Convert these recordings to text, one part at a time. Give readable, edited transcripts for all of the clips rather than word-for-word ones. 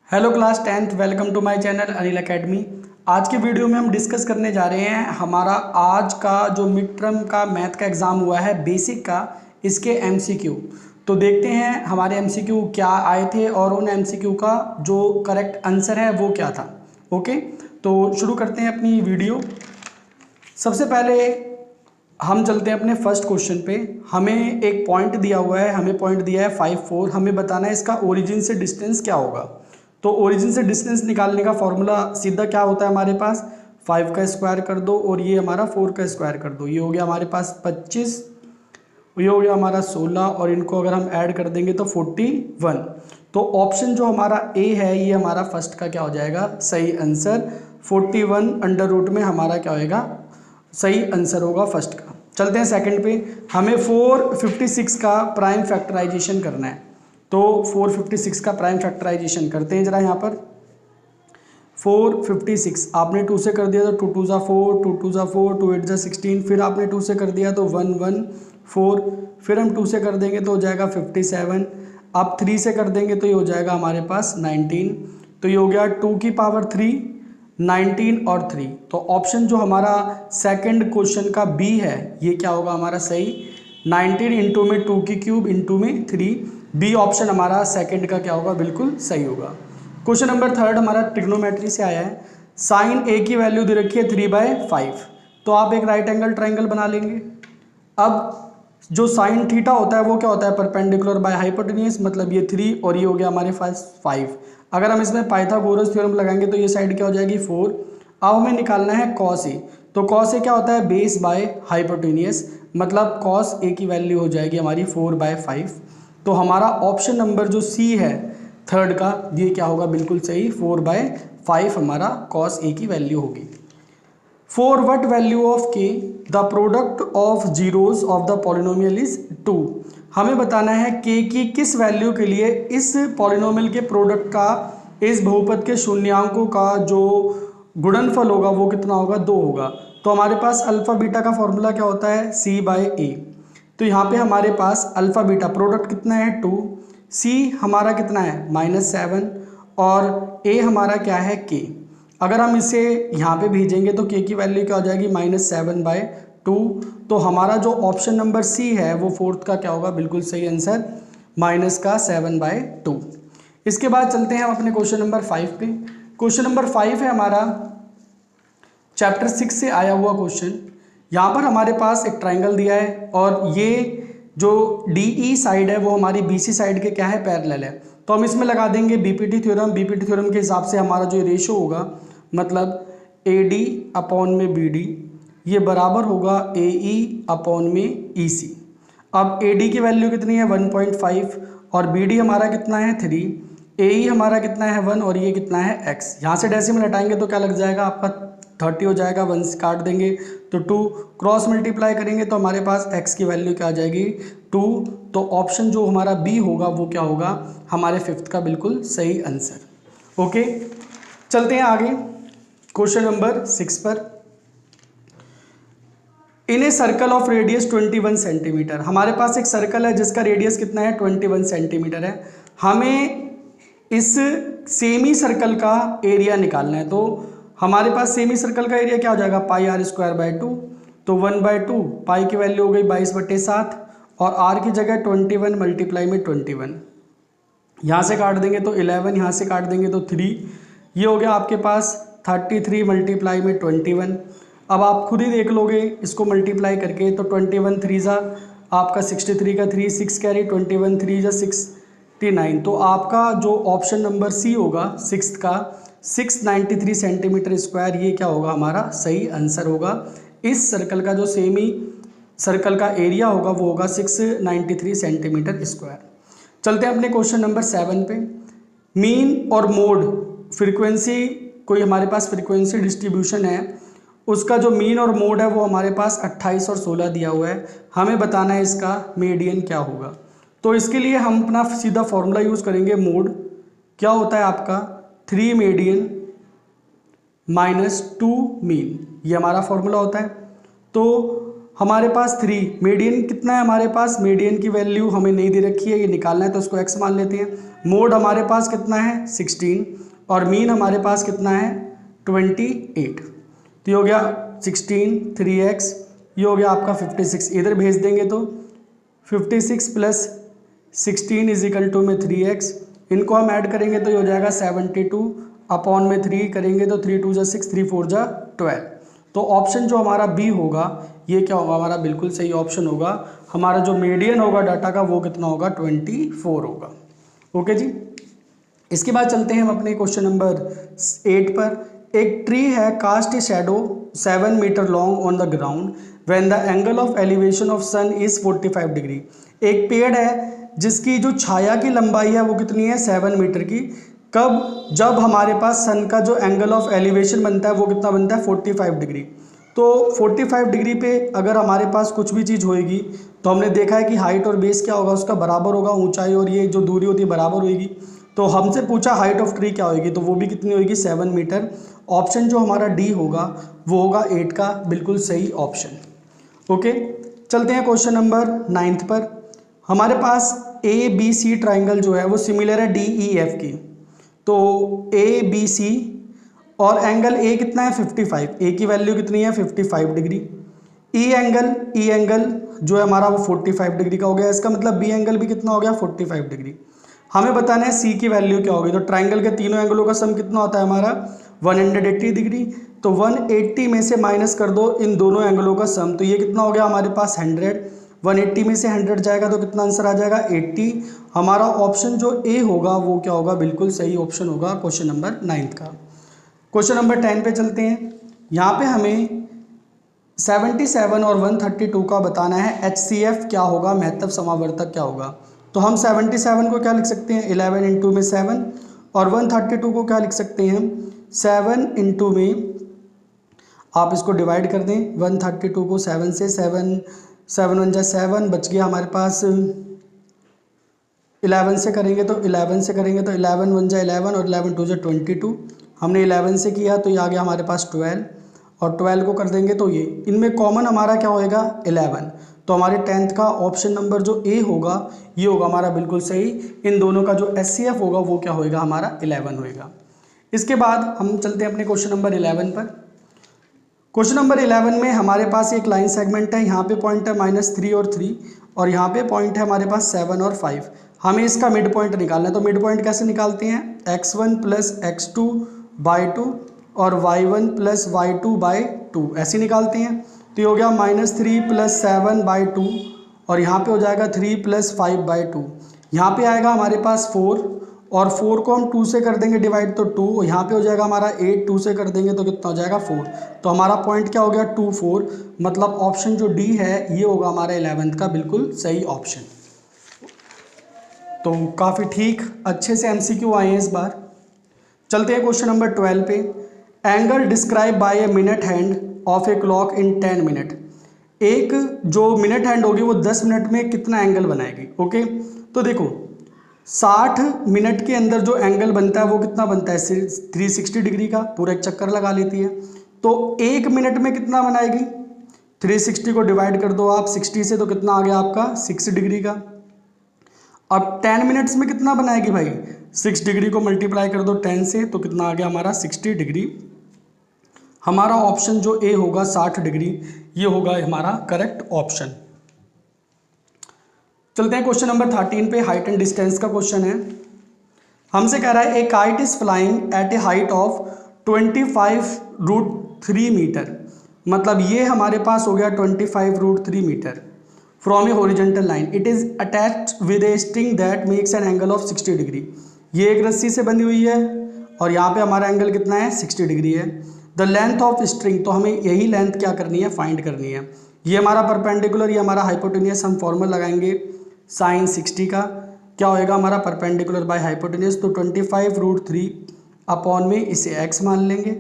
Hello class 10th, welcome to my channel Anil academy. आज के video में हम डिस्कस करने जा रहे हैं हमारा आज का जो मिड टर्म का मैथ का एग्ज़ाम हुआ है बेसिक का, इसके एमसीक्यू। तो देखते हैं हमारे एमसीक्यू क्या आए थे और उन एमसीक्यू का जो करेक्ट आंसर है वो क्या था। ओके, तो शुरू करते हैं अपनी वीडियो। सबसे पहले हम चलते हैं अपने फर्स्ट क्वेश्चन पे। हमें एक पॉइंट दिया हुआ है, हमें पॉइंट दिया है 5 4। हमें बताना है इसका ओरिजिन से डिस्टेंस क्या होगा। तो ओरिजिन से डिस्टेंस निकालने का फॉर्मूला सीधा क्या होता है हमारे पास, 5 का स्क्वायर कर दो और ये हमारा 4 का स्क्वायर कर दो। ये हो गया हमारे पास 25, ये हो गया हमारा 16 और इनको अगर हम ऐड कर देंगे तो 41। तो ऑप्शन जो हमारा ए है ये हमारा फर्स्ट का क्या हो जाएगा, सही आंसर। 41 अंडर रूट में हमारा क्या होएगा, सही आंसर होगा फर्स्ट का। चलते हैं सेकंड पे। हमें 456 का प्राइम फैक्टराइजेशन करना है। तो 456 का प्राइम फैक्टराइजेशन करते हैं जरा। यहाँ पर 456 आपने 2 से कर दिया तो 2 2 ज़ा 4, 2 2 ज़ा 4, 2 8 ज़ा 16। फिर आपने 2 से कर दिया तो 1 1 4। फिर हम 2 से कर देंगे तो हो जाएगा 57। अब 3 से कर देंगे तो ये हो जाएगा हमारे पास 19। तो ये हो गया 2 की पावर 3, 19 और 3। तो ऑप्शन जो हमारा सेकंड क्वेश्चन का बी है ये क्या होगा हमारा सही। 19 इंटू में 2 की क्यूब इंटू में 3। बी ऑप्शन हमारा सेकंड का क्या होगा, बिल्कुल सही होगा। क्वेश्चन नंबर थर्ड हमारा ट्रिग्नोमेट्री से आया है। साइन ए की वैल्यू दे रखी है 3/5। तो आप एक राइट एंगल ट्राइंगल बना लेंगे। अब जो साइन थीटा होता है वो क्या होता है, परपेंडिकुलर बाय हाइपोटेन्यूज, मतलब ये 3 और ये हो गया हमारे पास 5। अगर हम इसमें पाइथागोरस थ्योरम लगाएंगे तो ये साइड क्या हो जाएगी 4। अब हमें निकालना है कॉस ए। तो कॉस ए क्या होता है, बेस बाय हाइपोटेन्यूज, मतलब कॉस ए की वैल्यू हो जाएगी हमारी 4/5। तो हमारा ऑप्शन नंबर जो सी है थर्ड का, ये क्या होगा, बिल्कुल सही, 4/5 हमारा कॉस ए की वैल्यू होगी। फॉर वट वैल्यू ऑफ के the product of zeros of the polynomial is 2। हमें बताना है के की किस वैल्यू के लिए इस पॉलिनोमियल के प्रोडक्ट का, इस बहुपद के शून्यांकों का जो गुणनफल होगा वो कितना होगा, 2 होगा। तो हमारे पास अल्फा बीटा का फॉर्मूला क्या होता है, C/A। तो यहाँ पे हमारे पास अल्फा बीटा प्रोडक्ट कितना है 2, C हमारा कितना है -7 और A हमारा क्या है K। अगर हम इसे यहाँ पे भेजेंगे तो K की वैल्यू क्या हो जाएगी -7/2। तो हमारा जो ऑप्शन नंबर सी है वो फोर्थ का क्या होगा, बिल्कुल सही आंसर, -7/2। इसके बाद चलते हैं हम अपने क्वेश्चन नंबर 5 पे। क्वेश्चन नंबर 5 है हमारा चैप्टर 6 से आया हुआ क्वेश्चन। यहाँ पर हमारे पास एक ट्राइंगल दिया है और ये जो DE साइड है वो हमारी BC साइड के क्या है, पैरेलल है। तो हम इसमें लगा देंगे BPT थ्योरम। BPT थ्योरम के हिसाब से हमारा जो रेशो होगा, मतलब AD/BD ये बराबर होगा AE/में EC। अब AD की वैल्यू कितनी है 1.5 और BD हमारा कितना है 3, AE हमारा कितना है 1 और ये कितना है x। यहाँ से डेसिमल हटाएंगे तो क्या लग जाएगा आपका 30 हो जाएगा, 1 से काट देंगे तो 2, क्रॉस मल्टीप्लाई करेंगे तो हमारे पास x की वैल्यू क्या आ जाएगी 2। तो ऑप्शन जो हमारा बी होगा वो क्या होगा, हमारे फिफ्थ का बिल्कुल सही आंसर। ओके, चलते हैं आगे क्वेश्चन नंबर 6 पर। In a circle of radius 21 centimetre. हमारे पास एक सर्कल है जिसका रेडियस कितना है 21 सेंटीमीटर है। हमें इस सेमी सर्कल का एरिया निकालना है। तो हमारे पास सेमी सर्कल का एरिया क्या हो जाएगा, πr² 2। तो 1/2 पाई की वैल्यू हो गई 22/7 और r की जगह 21 मल्टीप्लाई में 21। यहाँ से काट देंगे तो 11, यहाँ से काट देंगे तो 3। ये हो गया आपके पास 33 मल्टीप्लाई में 21। अब आप खुद ही देख लोगे इसको मल्टीप्लाई करके, तो 21 3 ज़ा आपका 63 का 3, 6 कैरी 21 3 ज़ा 69। तो आपका जो ऑप्शन नंबर सी होगा सिक्स्थ का 693 सेंटीमीटर स्क्वायर, ये क्या होगा हमारा सही आंसर होगा। इस सर्कल का जो सेमी सर्कल का एरिया होगा वो होगा 693 सेंटीमीटर स्क्वायर। चलते हैं अपने क्वेश्चन नंबर 7 पे। मीन और मोड फ्रीक्वेंसी, कोई हमारे पास फ्रीक्वेंसी डिस्ट्रीब्यूशन है, उसका जो मीन और मोड है वो हमारे पास 28 और 16 दिया हुआ है। हमें बताना है इसका मीडियन क्या होगा। तो इसके लिए हम अपना सीधा फॉर्मूला यूज़ करेंगे। मोड क्या होता है आपका 3 मीडियन -2 मीन, ये हमारा फॉर्मूला होता है। तो हमारे पास 3, मीडियन कितना है हमारे पास, मीडियन की वैल्यू हमें नहीं दे रखी है, ये निकालना है तो उसको x मान लेते हैं। मोड हमारे पास कितना है 16 और मीन हमारे पास कितना है 28। तो ये हो गया 16 3x, ये हो गया आपका 56, इधर भेज देंगे तो 56 प्लस 16 इज इक्वल टू में 3x, इनको हम ऐड करेंगे तो ये हो जाएगा 72 अपॉन में 3 करेंगे तो 3 2 जा 6 3 4 जा 12। तो ऑप्शन जो हमारा बी होगा ये क्या होगा हमारा, बिल्कुल सही ऑप्शन होगा। हमारा जो मीडियन होगा डाटा का वो कितना होगा 24 होगा। ओके जी, इसके बाद चलते हैं हम अपने क्वेश्चन नंबर 8 पर। एक ट्री है cast a shadow 7 metre long on the ground when the angle of elevation of sun is 45 degree. एक पेड़ है जिसकी जो छाया की लंबाई है वो कितनी है 7 मीटर की, कब, जब हमारे पास सन का जो एंगल ऑफ एलिवेशन बनता है वो कितना बनता है 45 डिग्री। तो 45 डिग्री पे अगर हमारे पास कुछ भी चीज़ होएगी तो हमने देखा है कि हाइट और बेस क्या होगा उसका बराबर होगा, ऊंचाई और ये जो दूरी होती है बराबर होगी। तो हमसे पूछा हाइट ऑफ ट्री क्या होगी, तो वो भी कितनी होगी 7 मीटर। ऑप्शन जो हमारा डी होगा वो होगा 8 का बिल्कुल सही ऑप्शन। ओके, चलते हैं क्वेश्चन नंबर 9 पर। हमारे पास ए बी सी ट्राइंगल जो है वो सिमिलर है डी ई एफ की। तो ए बी सी और एंगल ए कितना है 55, ए की वैल्यू कितनी है 55 डिग्री। ई एंगल जो है हमारा वो 45 डिग्री का हो गया, इसका मतलब बी एंगल भी कितना हो गया 45 डिग्री। हमें बताना है सी की वैल्यू क्या होगी। तो ट्राइंगल के तीनों एंगलों का सम कितना होता है हमारा 180 डिग्री। तो 180 में से माइनस कर दो इन दोनों एंगलों का सम, तो ये कितना हो गया हमारे पास 100। 180 में से 100 जाएगा तो कितना आंसर आ जाएगा 80। हमारा ऑप्शन जो ए होगा वो क्या होगा, बिल्कुल सही ऑप्शन होगा क्वेश्चन नंबर 9 का। क्वेश्चन नंबर 10 पे चलते हैं। यहाँ पे हमें 77 और 132 का बताना है HCF क्या होगा, महत्तव समावर्तक क्या होगा। तो हम 77 को क्या लिख सकते हैं 11 इंटू में 7 और 132 को क्या लिख सकते हैं 7 इंटू में, आप इसको डिवाइड कर दें 132 को 7 से, 7 1 जा 7 बच गया हमारे पास 11 से करेंगे तो 11 से करेंगे तो 11 1 जा 11 और 11 2 जा 22। हमने 11 से किया तो ये आ गया हमारे पास 12 और 12 को कर देंगे तो ये इनमें कॉमन हमारा क्या होएगा 11। तो हमारे 10th का ऑप्शन नंबर जो ए होगा ये होगा हमारा बिल्कुल सही। इन दोनों का जो HCF होगा वो क्या होएगा हमारा 11 होएगा। इसके बाद हम चलते हैं अपने क्वेश्चन नंबर 11 पर। क्वेश्चन नंबर 11 में हमारे पास एक लाइन सेगमेंट है, यहाँ पे पॉइंट है -3 और 3 और यहाँ पे पॉइंट है हमारे पास 7 और 5। हमें इसका मिड पॉइंट निकालना है। तो मिड पॉइंट कैसे निकालते हैं x1 प्लस x2 बाई 2 और y1 प्लस y2 बाई 2 ऐसे निकालते हैं। तो ये हो गया -3 प्लस 7 बाई 2 और यहाँ पे हो जाएगा 3 प्लस 5 बाई 2। यहाँ पे आएगा हमारे पास 4 और 4 को हम 2 से कर देंगे डिवाइड तो 2, और यहाँ पे हो जाएगा हमारा 8, 2 से कर देंगे तो कितना हो जाएगा 4। तो हमारा पॉइंट क्या हो गया 2 4, मतलब ऑप्शन जो डी है ये होगा हमारा 11th का बिल्कुल सही ऑप्शन। तो काफ़ी ठीक अच्छे से MCQ आए हैं इस बार। चलते हैं क्वेश्चन नंबर 12 पे। Angle describe by a minute hand of a clock in 10 minute. एक जो मिनट हैंड होगी वो 10 मिनट में कितना एंगल बनाएगी। ओके, तो देखो 60 मिनट के अंदर जो एंगल बनता है वो कितना बनता है 360 डिग्री का, पूरा एक चक्कर लगा लेती है। तो 1 मिनट में कितना बनाएगी 360 को डिवाइड कर दो आप 60 से, तो कितना आ गया आपका 6 डिग्री का। अब 10 मिनट्स में कितना बनाएगी भाई 6 डिग्री को मल्टीप्लाई कर दो 10 से, तो कितना आ गया हमारा 60 डिग्री। हमारा ऑप्शन जो ए होगा 60 डिग्री ये होगा हमारा करेक्ट ऑप्शन। चलते हैं क्वेश्चन नंबर 13 पे। हाइट एंड डिस्टेंस का क्वेश्चन है। हमसे कह रहा है a kite is flying at a height of 25√3 metre. मतलब ये हमारे पास हो गया 25√3 metre from a horizontal line. It is attached with a string that makes an angle of 60 degree. ये एक रस्सी से बंधी हुई है और यहाँ पे हमारा एंगल कितना है 60 डिग्री है। द लेंथ ऑफ स्ट्रिंग, तो हमें यही लेंथ क्या करनी है फाइंड करनी है। ये हमारा परपेंडिकुलर, ये हमारा हाइपोटेनियस, हम फॉर्मूला लगाएंगे साइन 60 का क्या होएगा हमारा परपेंडिकुलर बाय हाइपोटेनियस। तो 25√3 अपॉन में इसे x मान लेंगे।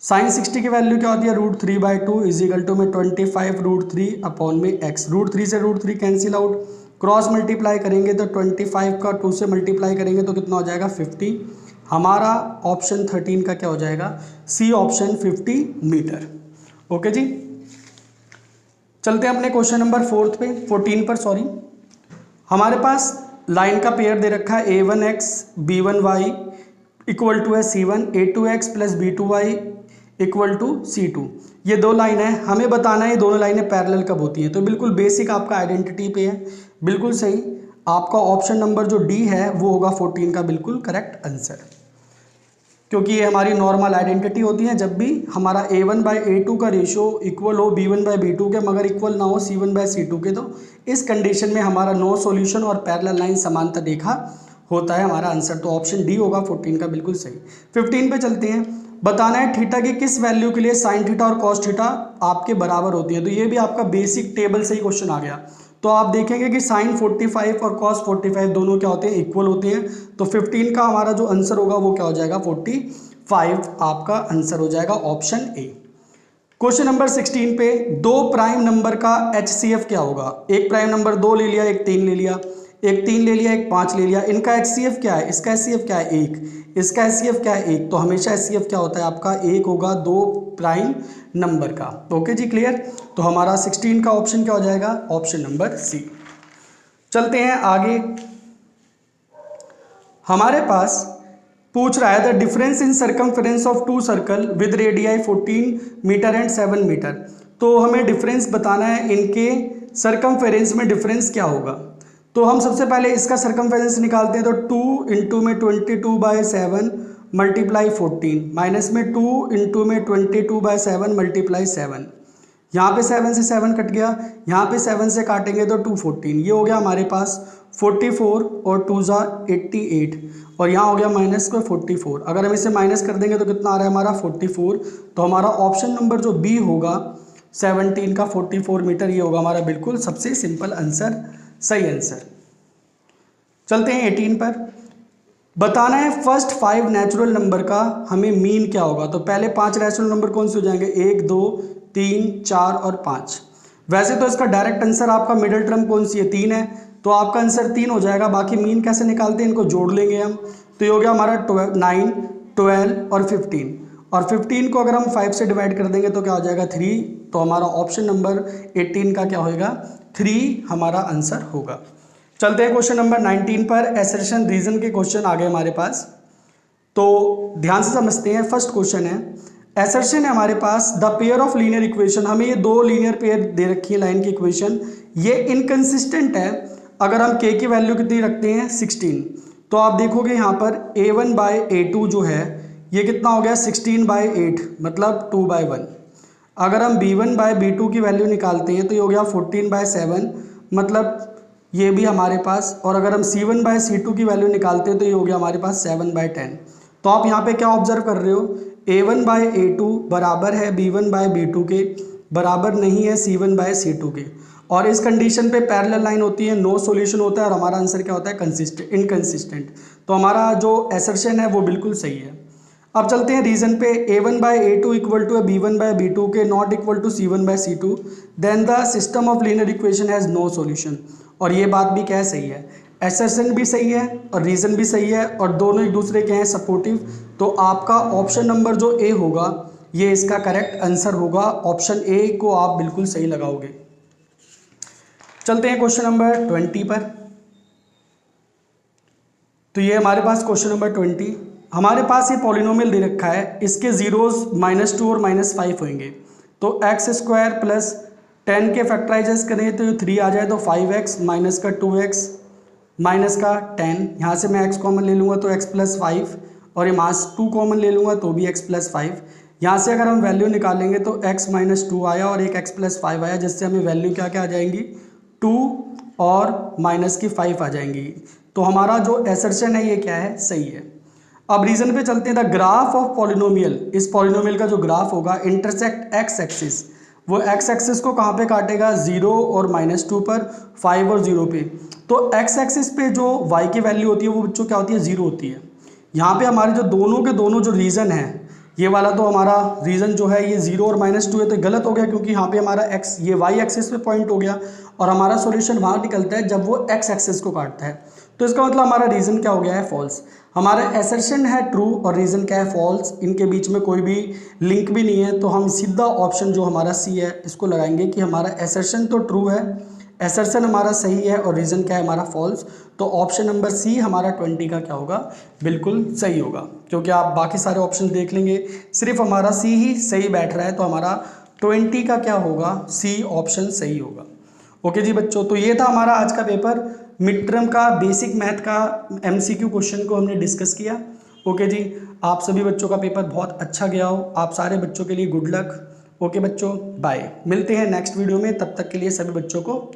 साइन 60 की वैल्यू क्या होती है √3/2 इज इक्वल टू में 25√3 अपॉन में x। √3 से √3 कैंसिल आउट, क्रॉस मल्टीप्लाई करेंगे तो 25 का 2 से मल्टीप्लाई करेंगे तो कितना हो जाएगा 50। हमारा ऑप्शन 13 का क्या हो जाएगा सी ऑप्शन 50 मीटर। ओके जी, चलते हैं अपने क्वेश्चन नंबर 14 पर सॉरी। हमारे पास लाइन का पेयर दे रखा है a1x b1y इक्वल टू है c1, a2x plus b2y equal to c2। ये दो लाइन है, हमें बताना है ये दोनों लाइनें पैरेलल कब होती हैं। तो बिल्कुल बेसिक आपका आइडेंटिटी पे है, बिल्कुल सही। आपका ऑप्शन नंबर जो डी है वो होगा 14 का बिल्कुल करेक्ट आंसर, क्योंकि ये हमारी नॉर्मल आइडेंटिटी होती है जब भी हमारा a1 बाई a2 का रेशियो इक्वल हो b1 बाई b2 के मगर इक्वल ना हो c1 बाई c2 के, तो इस कंडीशन में हमारा नो सॉल्यूशन और पैरेलल लाइन समांतर रेखा होता है हमारा आंसर। तो ऑप्शन डी होगा 14 का बिल्कुल सही। 15 पे चलते हैं। बताना है थीटा की किस वैल्यू के लिए साइन थीटा और कॉस थीटा आपके बराबर होती है। तो ये भी आपका बेसिक टेबल से ही क्वेश्चन आ गया। तो आप देखेंगे कि साइन 45 और कॉस 45 दोनों क्या होते हैं, इक्वल होते हैं। तो 15 का हमारा जो आंसर होगा वो क्या हो जाएगा, 45 आपका आंसर हो जाएगा ऑप्शन ए। क्वेश्चन नंबर 16 पे दो प्राइम नंबर का HCF क्या होगा। एक प्राइम नंबर 2 ले लिया, एक 3 ले लिया, एक 3 ले लिया, एक 5 ले लिया। इनका HCF क्या है, इसका HCF क्या है, 1, इसका HCF क्या है, 1। तो हमेशा HCF क्या होता है आपका 1 होगा दो प्राइम नंबर का। ओके जी, क्लियर। तो हमारा 16 का ऑप्शन क्या हो जाएगा, ऑप्शन नंबर सी। चलते हैं आगे। हमारे पास पूछ रहा है the difference in circumference of two circle with radii 14 metre and 7 metre. तो हमें डिफरेंस बताना है, इनके सर्कमफेरेंस में डिफरेंस क्या होगा। तो हम सबसे पहले इसका सर्कमफेरेंस निकालते हैं। तो 2 इंटू में 22/7 मल्टीप्लाई 14 माइनस में 2 इंटू में 22/7 मल्टीप्लाई 7। यहाँ पे 7 से 7 कट गया, यहाँ पे 7 से काटेंगे तो 2 14। ये हो गया हमारे पास 44 और 2 ज़ा 88 और यहाँ हो गया माइनस को 44। अगर हम इसे माइनस कर देंगे तो कितना आ रहा है हमारा 44। तो हमारा ऑप्शन नंबर जो बी होगा 17 का 44 मीटर, ये होगा हमारा बिल्कुल सबसे सिंपल आंसर, सही आंसर। चलते हैं 18 पर। बताना है फर्स्ट 5 नेचुरल नंबर का हमें मीन क्या होगा। तो पहले 5 नेचुरल नंबर कौन से हो जाएंगे, 1 2 3 4 और 5। वैसे तो इसका डायरेक्ट आंसर आपका मिडिल टर्म कौन सी है, 3 है, तो आपका आंसर 3 हो जाएगा। बाकी मीन कैसे निकालते हैं, इनको जोड़ लेंगे हम। तो ये हो गया हमारा 9 12 और 15, और 15 को अगर हम 5 से डिवाइड कर देंगे तो क्या हो जाएगा 3। तो हमारा ऑप्शन नंबर 18 का क्या होगा, 3 हमारा आंसर होगा। चलते हैं क्वेश्चन नंबर 19 पर। एसर्शन रीजन के क्वेश्चन आ गए हमारे पास, तो ध्यान से समझते हैं। फर्स्ट क्वेश्चन है, एसर्शन है हमारे पास the pair of linear equation. हमें ये दो लीनियर पेयर दे रखी है लाइन की इक्वेशन, ये इनकंसिस्टेंट है। अगर हम k की वैल्यू कितनी रखते हैं 16, तो आप देखोगे यहाँ पर a1 बाई a2 जो है ये कितना हो गया 16/8 मतलब 2/1। अगर हम b1 बाई b2 की वैल्यू निकालते हैं तो ये हो गया 14/7 मतलब ये भी हमारे पास। और अगर हम c1 बाई c2 की वैल्यू निकालते हैं तो ये हो गया हमारे पास 7/10। तो आप यहाँ पे क्या ऑब्जर्व कर रहे हो, a1 बाई a2 बराबर है b1 बाई b2 के, बराबर नहीं है c1 बाई c2 के। और इस कंडीशन पे पैरेलल लाइन होती है, नो सॉल्यूशन होता है, और हमारा आंसर क्या होता है, इनकंसिस्टेंट। तो हमारा जो एसर्शन है वो बिल्कुल सही है। अब चलते हैं रीजन पे। a1 by a2 equal to b1 by b2 के not equal to c1 by c2, then the system of linear equation has no solution. और ये बात भी क्या है, सही है। एसर्शन भी सही है और रीजन भी सही है, और दोनों एक दूसरे के हैं सपोर्टिव। तो आपका ऑप्शन नंबर जो ए होगा ये इसका करेक्ट आंसर होगा। ऑप्शन ए को आप बिल्कुल सही लगाओगे। चलते हैं क्वेश्चन नंबर 20 पर। तो ये हमारे पास क्वेश्चन नंबर 20, हमारे पास ये पॉलिनोमियल दे रखा है, इसके जीरोस -2 और -5 होंगे। तो x² प्लस 10 के फैक्टराइजेस करें तो 3 आ जाए तो 5x माइनस का 2x माइनस का 10। यहाँ से मैं x कॉमन ले लूँगा तो x प्लस 5, और ये मास 2 कॉमन ले लूँगा तो भी x प्लस 5। यहाँ से अगर हम वैल्यू निकालेंगे तो x माइनस 2 आया और एक x प्लस 5 आया, जिससे हमें वैल्यू क्या क्या आ जाएंगी, 2 और माइनस की 5 आ जाएंगी। तो हमारा जो एसर्शन है ये क्या है, सही है। अब रीजन पे चलते हैं। द ग्राफ ऑफ पॉलिनोमियल, इस पॉलिनोमियल का जो ग्राफ होगा इंटरसेक्ट x एक्सिस, वो x एक्सिस को कहाँ पे काटेगा, 0 और -2 पर, 5 और 0 पे। तो x एक्सिस पे जो y की वैल्यू होती है वो बच्चों क्या होती है, 0 होती है। यहाँ पे हमारे जो दोनों के दोनों जो रीजन है, ये वाला तो हमारा रीजन जो है ये 0 और -2 है, तो गलत हो गया क्योंकि यहाँ पे हमारा x ये y एक्सिस पे पॉइंट हो गया, और हमारा सॉल्यूशन वहाँ निकलता है जब वो x एक्सिस को काटता है। तो इसका मतलब हमारा रीज़न क्या हो गया है, फॉल्स। हमारा एसर्शन है ट्रू और रीज़न क्या है, फॉल्स। इनके बीच में कोई भी लिंक भी नहीं है, तो हम सीधा ऑप्शन जो हमारा सी है इसको लगाएंगे कि हमारा एसर्शन तो ट्रू है, एसर्शन हमारा सही है और रीज़न क्या है हमारा, फॉल्स। तो ऑप्शन नंबर सी हमारा 20 का क्या होगा, बिल्कुल सही होगा। क्योंकि आप बाकी सारे ऑप्शन देख लेंगे, सिर्फ हमारा सी ही सही बैठ रहा है, तो हमारा 20 का क्या होगा, सी ऑप्शन सही होगा। ओके जी बच्चों, तो ये था हमारा आज का पेपर। मिड टर्म का बेसिक मैथ का एमसीक्यू क्वेश्चन को हमने डिस्कस किया। ओके जी, आप सभी बच्चों का पेपर बहुत अच्छा गया हो, आप सारे बच्चों के लिए गुड लक। ओके बच्चों, बाय। मिलते हैं नेक्स्ट वीडियो में, तब तक के लिए सभी बच्चों को